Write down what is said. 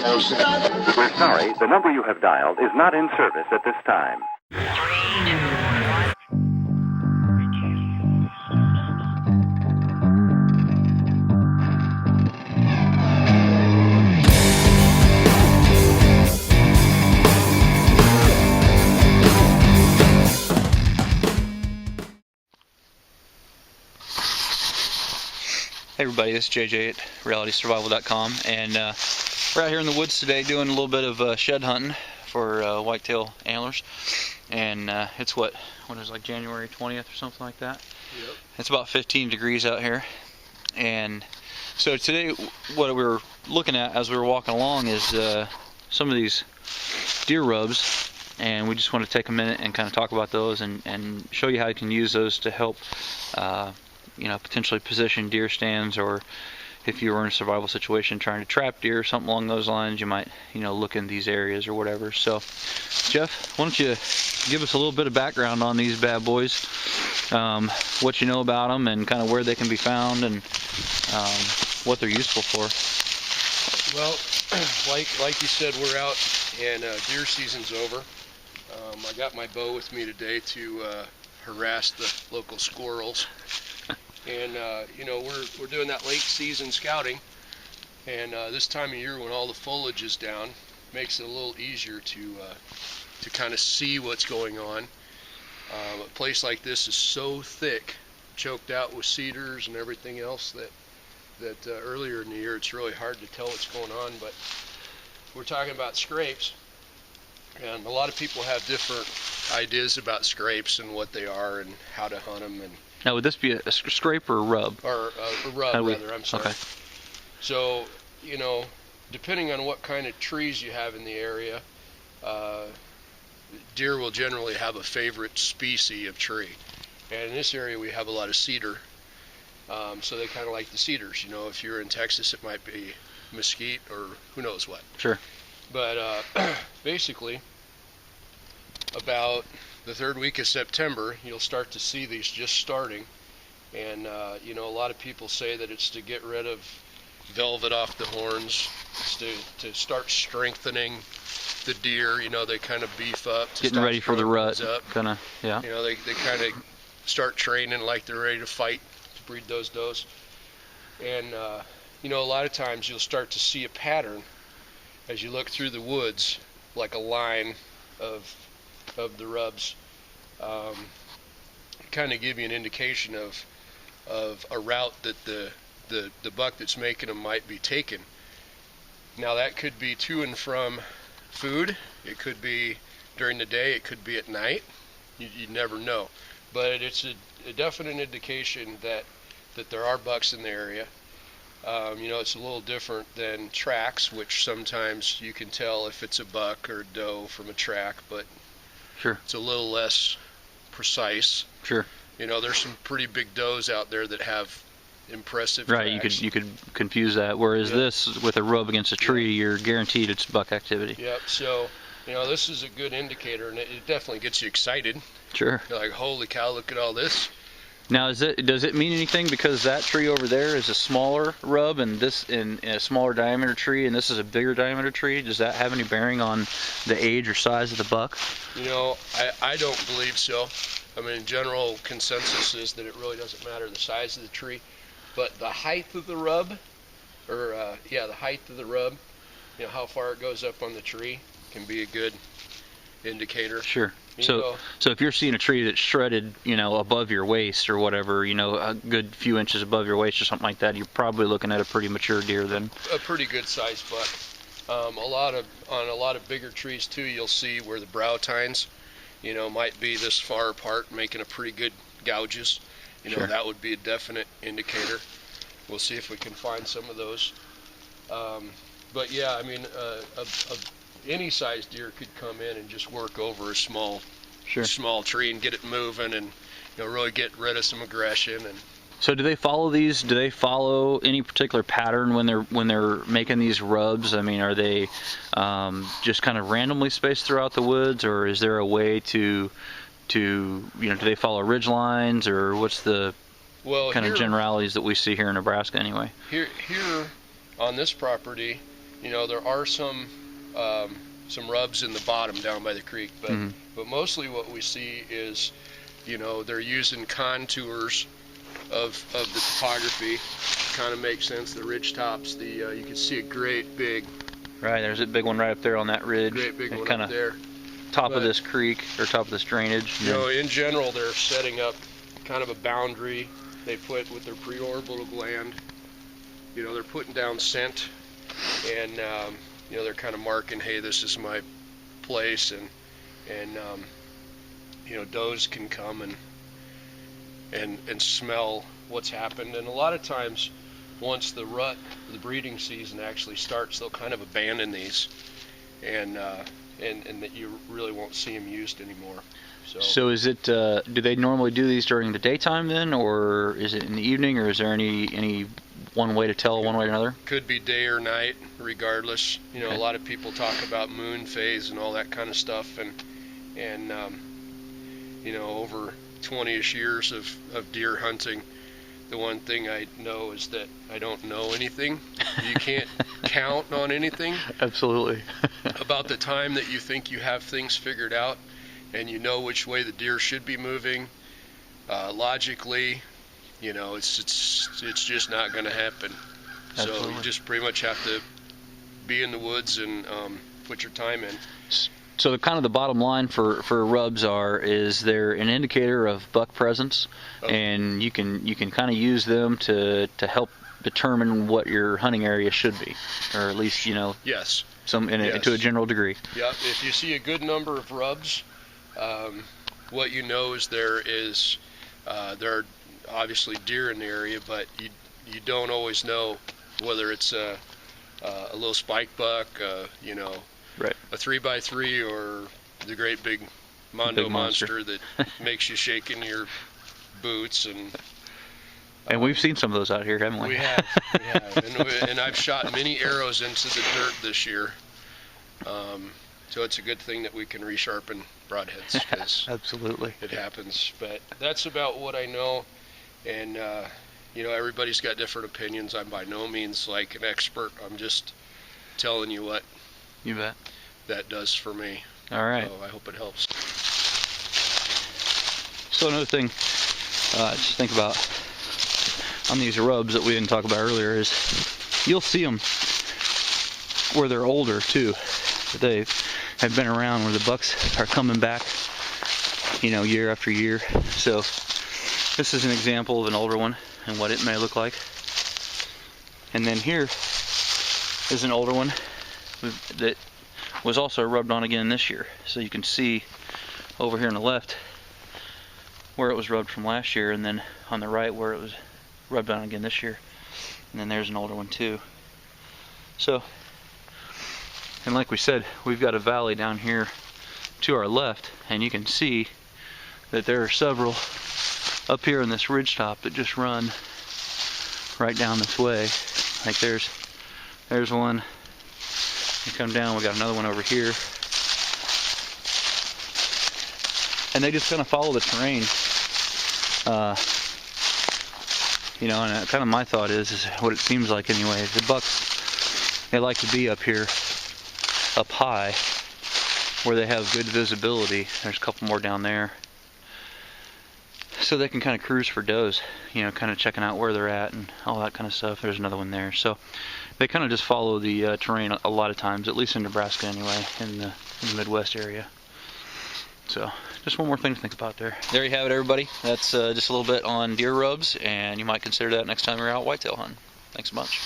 We're sorry, the number you have dialed is not in service at this time. Hey everybody, this is JJ at realitysurvival.com, and we're out here in the woods today doing a little bit of shed hunting for whitetail antlers. And it's what is it, like January 20th or something like that? Yep. It's about 15 degrees out here. And so today what we were looking at as we were walking along is some of these deer rubs, and we just want to take a minute and kind of talk about those and show you how you can use those to help potentially position deer stands, or if you were in a survival situation trying to trap deer or something along those lines, you might look in these areas or whatever. So Jeff, why don't you give us a little bit of background on these bad boys, what you know about them and kind of where they can be found and what they're useful for. Well, like you said, we're out and deer season's over. I got my bow with me today to harass the local squirrels. And we're doing that late season scouting, and this time of year when all the foliage is down, makes it a little easier to kind of see what's going on. A place like this is so thick, choked out with cedars and everything else, that earlier in the year it's really hard to tell what's going on. But we're talking about scrapes, and a lot of people have different ideas about scrapes and what they are and how to hunt them. And now, would this be a scrape or a rub? Or a rub, rather, I'm sorry. Okay. So, depending on what kind of trees you have in the area, deer will generally have a favorite species of tree. And in this area we have a lot of cedar, so they kind of like the cedars. If you're in Texas, it might be mesquite or who knows what. Sure. But basically, about the third week of September, you'll start to see these just starting. And a lot of people say that it's to get rid of velvet off the horns. It's to start strengthening the deer. They kind of beef up, getting ready for the rut, kind of. Yeah. They kind of start training like they're ready to fight, to breed those does. And a lot of times you'll start to see a pattern as you look through the woods, like a line of the rubs, kind of give you an indication of a route that the buck that's making them might be taking. Now that could be to and from food, it could be during the day, it could be at night. You never know, but it's a definite indication that there are bucks in the area. It's a little different than tracks, which sometimes you can tell if it's a buck or a doe from a track, but sure, it's a little less precise. Sure. There's some pretty big does out there that have impressive tracks. Right, you could confuse that, whereas this, with a rub against a tree, you're guaranteed it's buck activity. Yep, so, this is a good indicator, and it definitely gets you excited. Sure. You're like, holy cow, look at all this. Now, does it mean anything because that tree over there is a smaller rub and this in a smaller diameter tree, and this is a bigger diameter tree? Does that have any bearing on the age or size of the buck? I don't believe so. I mean, general consensus is that it really doesn't matter the size of the tree, but the height of the rub, the height of the rub, how far it goes up on the tree can be a good indicator. Sure. So if you're seeing a tree that's shredded, above your waist or whatever, a good few inches above your waist or something like that, you're probably looking at a pretty mature deer then. A pretty good sized buck. On a lot of bigger trees too, you'll see where the brow tines, might be this far apart, making a pretty good gouges. Sure. That would be a definite indicator. We'll see if we can find some of those. But yeah, I mean, any size deer could come in and just work over a small tree and get it moving, and really get rid of some aggression. And so, do they follow these? Do they follow any particular pattern when they're making these rubs? I mean, are they just kind of randomly spaced throughout the woods, or is there a way to do they follow ridge lines, or what's the kind of generalities that we see here in Nebraska anyway? Here on this property, you know, there are some rubs in the bottom down by the creek, but mostly what we see is, you know, they're using contours of the topography. Kind of makes sense. The ridge tops, you can see a great big. Right, there's a big one right up there on that ridge. Great big one kinda up there. Top of this creek, or top of this drainage. You know, in general, they're setting up kind of a boundary they put with their preorbital gland. You know, they're putting down scent, and you know, they're kind of marking, hey, this is my place, and you know, does can come and smell what's happened. And a lot of times, once the breeding season actually starts, they'll kind of abandon these, and that you really won't see them used anymore. So is it? Do they normally do these during the daytime then, or is it in the evening, or is there any one way to tell one way or another? Could be day or night, regardless. You know, a lot of people talk about moon phase and all that kind of stuff, and you know, over 20-ish years of deer hunting, the one thing I know is that I don't know anything. You can't count on anything. Absolutely. About the time that you think you have things figured out, and you know which way the deer should be moving, logically, you know, it's just not going to happen. Absolutely. So you just pretty much have to be in the woods and put your time in. So the kind of the bottom line for rubs is they're an indicator of buck presence, and you can kind of use them to help determine what your hunting area should be, or at least, you know, yes, to a general degree. Yep. If you see a good number of rubs, what you know is there are obviously deer in the area, but you don't always know whether it's a little spike buck, you know, right, a 3x3, or the great big mondo monster that makes you shake in your boots. And we've seen some of those out here, haven't we? We have. And I've shot many arrows into the dirt this year. So it's a good thing that we can resharpen broadheads, because absolutely, it happens. But that's about what I know. And you know, everybody's got different opinions. I'm by no means like an expert. I'm just telling you what you bet that does for me. All right. So I hope it helps. So another thing, just think about on these rubs that we didn't talk about earlier is you'll see them where they're older too. They have been around where the bucks are coming back, you know, year after year. So this is an example of an older one and what it may look like. And then here is an older one that was also rubbed on again this year. So you can see over here on the left where it was rubbed from last year, and then on the right where it was rubbed on again this year. And then there's an older one too. So, and like we said, we've got a valley down here to our left, and you can see that there are several up here in this ridge top that just run right down this way. Like there's one. You come down, we got another one over here. And they just kind of follow the terrain. You know, and kind of my thought is what it seems like anyway. The bucks, they like to be up here, up high, where they have good visibility. There's a couple more down there. So they can kind of cruise for does, you know, kind of checking out where they're at and all that kind of stuff. There's another one there. So they kind of just follow the terrain a lot of times, at least in Nebraska anyway, in the Midwest area. So just one more thing to think about there. There you have it, everybody. That's just a little bit on deer rubs, and you might consider that next time you're out whitetail hunting. Thanks a bunch.